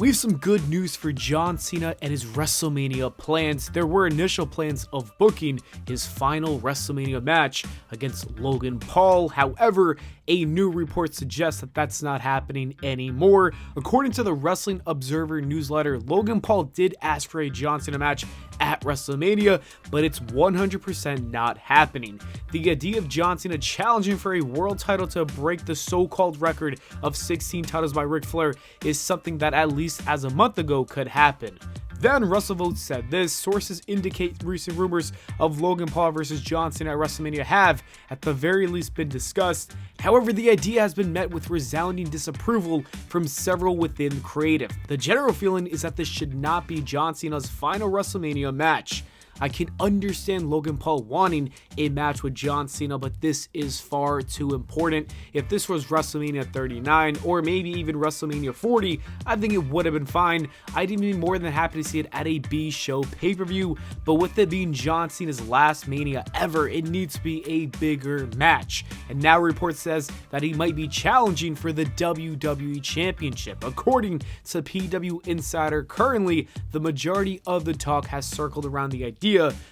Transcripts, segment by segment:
We have some good news for John Cena and his WrestleMania plans. There were initial plans of booking his final WrestleMania match against Logan Paul. However, a new report suggests that that's not happening anymore. According to the Wrestling Observer newsletter, Logan Paul did ask for a John Cena match at WrestleMania, but it's 100% not happening. The idea of John Cena challenging for a world title to break the so-called record of 16 titles by Ric Flair is something that at least as a month ago could happen. Then WrestleVotes said this: sources indicate recent rumors of Logan Paul versus John Cena at WrestleMania have, at the very least, been discussed. However, the idea has been met with resounding disapproval from several within creative. The general feeling is that this should not be John Cena's final WrestleMania match. I can understand Logan Paul wanting a match with John Cena, but this is far too important. If this was WrestleMania 39 or maybe even WrestleMania 40, I think it would have been fine. I'd even be more than happy to see it at a B-show pay-per-view, but with it being John Cena's last Mania ever, it needs to be a bigger match. And now report says that he might be challenging for the WWE Championship. According to PW Insider, currently the majority of the talk has circled around the idea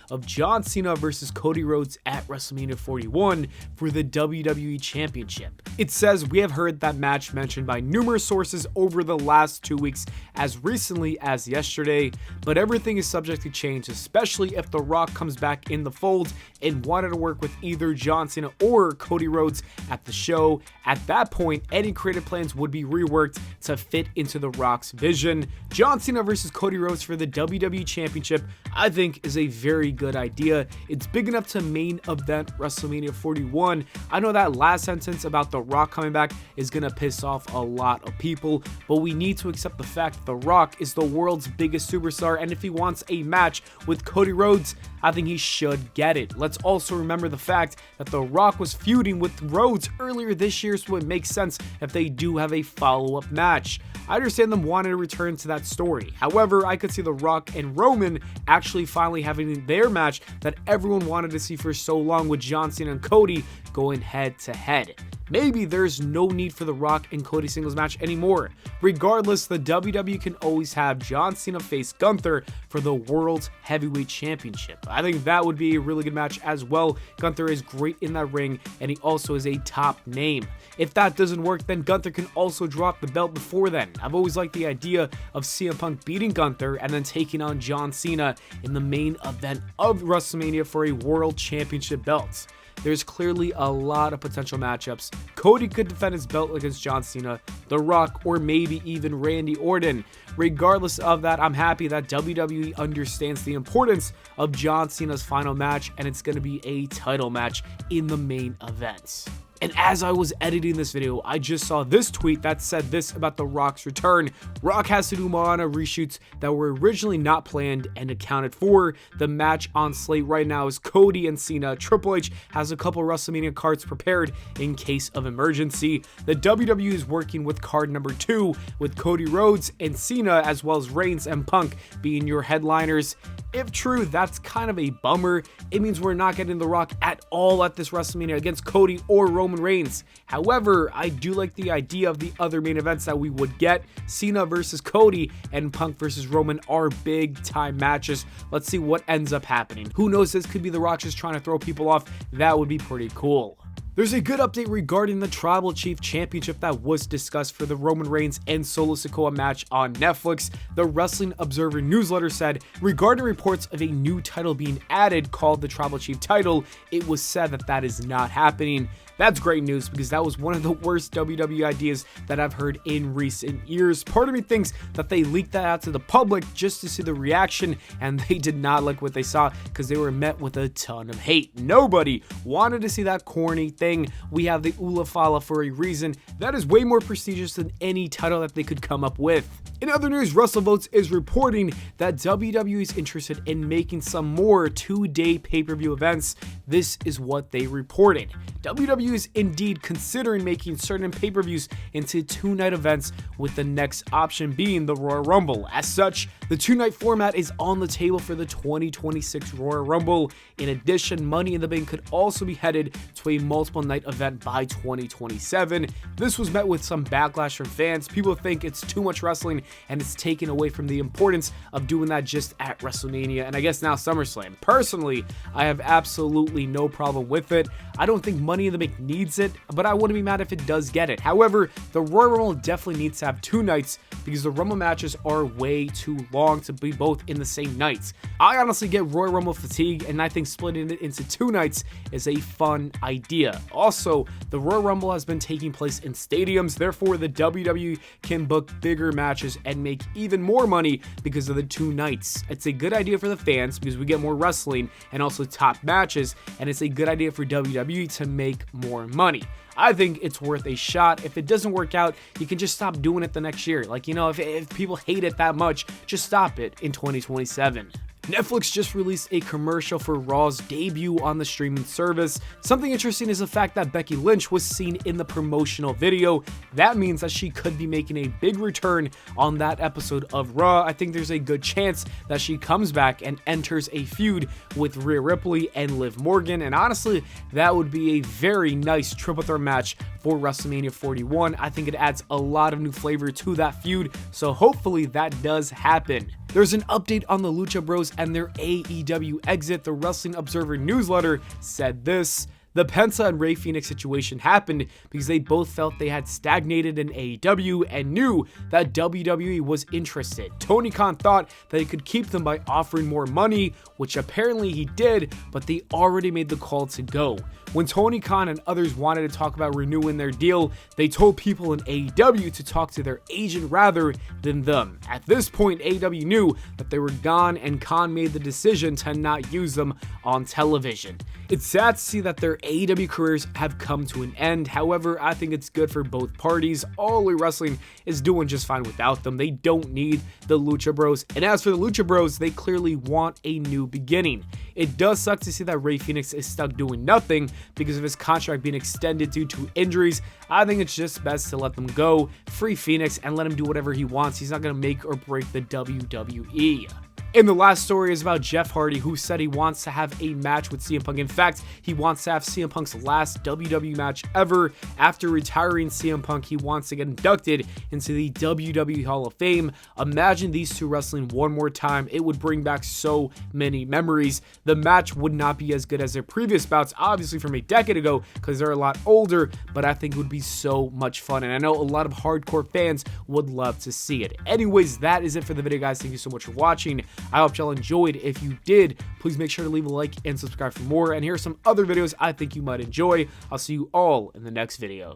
of John Cena versus Cody Rhodes at WrestleMania 41 for the WWE Championship. It says, we have heard that match mentioned by numerous sources over the last 2 weeks, as recently as yesterday, but everything is subject to change, especially if The Rock comes back in the fold and wanted to work with either John Cena or Cody Rhodes at the show. At that point, any creative plans would be reworked to fit into The Rock's vision. John Cena versus Cody Rhodes for the WWE Championship, I think, is a very good idea. It's big enough to main event WrestleMania 41. I know that last sentence about The Rock coming back is gonna piss off a lot of people, but we need to accept the fact that The Rock is the world's biggest superstar, and if he wants a match with Cody Rhodes, I think he should get it. Let's also remember the fact that The Rock was feuding with Rhodes earlier this year, so it makes sense if they do have a follow-up match. I understand them wanting to return to that story. However, I could see The Rock and Roman actually finally having their match that everyone wanted to see for so long, with John Cena and Cody going head to head. Maybe there's no need for The Rock and Cody singles match anymore. Regardless, the WWE can always have John Cena face Gunther for the World Heavyweight Championship. I think that would be a really good match as well. Gunther is great in that ring, and he also is a top name. If that doesn't work, then Gunther can also drop the belt before then. I've always liked the idea of CM Punk beating Gunther and then taking on John Cena in the main event of WrestleMania for a World Championship belt. There's clearly a lot of potential matchups. Cody could defend his belt against John Cena, The Rock, or maybe even Randy Orton. Regardless of that, I'm happy that WWE understands the importance of John Cena's final match, and it's going to be a title match in the main event. And as I was editing this video, I just saw this tweet that said this about The Rock's return. Rock has to do Pllana reshoots that were originally not planned and accounted for. The match on slate right now is Cody and Cena. Triple H has a couple WrestleMania cards prepared in case of emergency. The WWE is working with card number 2 with Cody Rhodes and Cena, as well as Reigns and Punk being your headliners. If true, that's kind of a bummer. It means we're not getting The Rock at all at this WrestleMania against Cody or Roman Reigns. However, I do like the idea of the other main events that we would get. Cena versus Cody and Punk versus Roman are big time matches. Let's see what ends up happening. Who knows, this could be The Rock just trying to throw people off. That would be pretty cool. There's a good update regarding the Tribal Chief Championship that was discussed for the Roman Reigns and Solo Sikoa match on Netflix. The Wrestling Observer newsletter said, regarding reports of a new title being added called the Tribal Chief title, it was said that that is not happening. That's great news, because that was one of the worst WWE ideas that I've heard in recent years. Part of me thinks that they leaked that out to the public just to see the reaction, and they did not like what they saw because they were met with a ton of hate. Nobody wanted to see that corny thing. We have the Ula Fala for a reason. That is way more prestigious than any title that they could come up with. In other news, WrestleVotes is reporting that WWE is interested in making some more 2-day pay-per-view events. This is what they reported. WWE WWE is indeed considering making certain pay-per-views into 2-night events, with the next option being the Royal Rumble. As such, the 2-night format is on the table for the 2026 Royal Rumble. In addition, Money in the Bank could also be headed to a multiple night event by 2027. This was met with some backlash from fans. People think it's too much wrestling and it's taken away from the importance of doing that just at WrestleMania and I guess now SummerSlam. Personally, I have absolutely no problem with it. I don't think Money in the Bank needs it, but I wouldn't be mad if it does get it. However, the Royal Rumble definitely needs to have 2 nights because the Rumble matches are way too long to be both in the same nights. I honestly get Royal Rumble fatigue, and I think splitting it into 2 nights is a fun idea. Also, the Royal Rumble has been taking place in stadiums, therefore the WWE can book bigger matches and make even more money because of the 2 nights. It's a good idea for the fans because we get more wrestling and also top matches, and it's a good idea for WWE to make more money. I think it's worth a shot. If it doesn't work out, you can just stop doing it the next year. Like, you know, if people hate it that much, just stop it in 2027. Netflix just released a commercial for Raw's debut on the streaming service. Something interesting is the fact that Becky Lynch was seen in the promotional video. That means that she could be making a big return on that episode of Raw. I think there's a good chance that she comes back and enters a feud with Rhea Ripley and Liv Morgan, and honestly, that would be a very nice triple threat match for WrestleMania 41. I think it adds a lot of new flavor to that feud, so hopefully that does happen. There's an update on the Lucha Bros and their AEW exit. The Wrestling Observer newsletter said this: the Penta and Rey Fenix situation happened because they both felt they had stagnated in AEW and knew that WWE was interested. Tony Khan thought that he could keep them by offering more money, which apparently he did, but they already made the call to go. When Tony Khan and others wanted to talk about renewing their deal, they told people in AEW to talk to their agent rather than them. At this point, AEW knew that they were gone, and Khan made the decision to not use them on television. It's sad to see that their AEW careers have come to an end. However, I think it's good for both parties. All Elite Wrestling is doing just fine without them. They don't need the Lucha Bros. And as for the Lucha Bros, they clearly want a new beginning. It does suck to see that Rey Fenix is stuck doing nothing because of his contract being extended due to injuries. I think it's just best to let them go, free Phoenix, and let him do whatever he wants. He's not going to make or break the WWE. And the last story is about Jeff Hardy, who said he wants to have a match with CM Punk. In fact, he wants to have CM Punk's last WWE match ever. After retiring CM Punk, he wants to get inducted into the WWE Hall of Fame. Imagine these two wrestling one more time. It would bring back so many memories. The match would not be as good as their previous bouts, obviously from a decade ago, because they're a lot older, but I think it would be so much fun. And I know a lot of hardcore fans would love to see it. Anyways, that is it for the video, guys. Thank you so much for watching. I hope y'all enjoyed. If you did, please make sure to leave a like and subscribe for more. And here are some other videos I think you might enjoy. I'll see you all in the next video.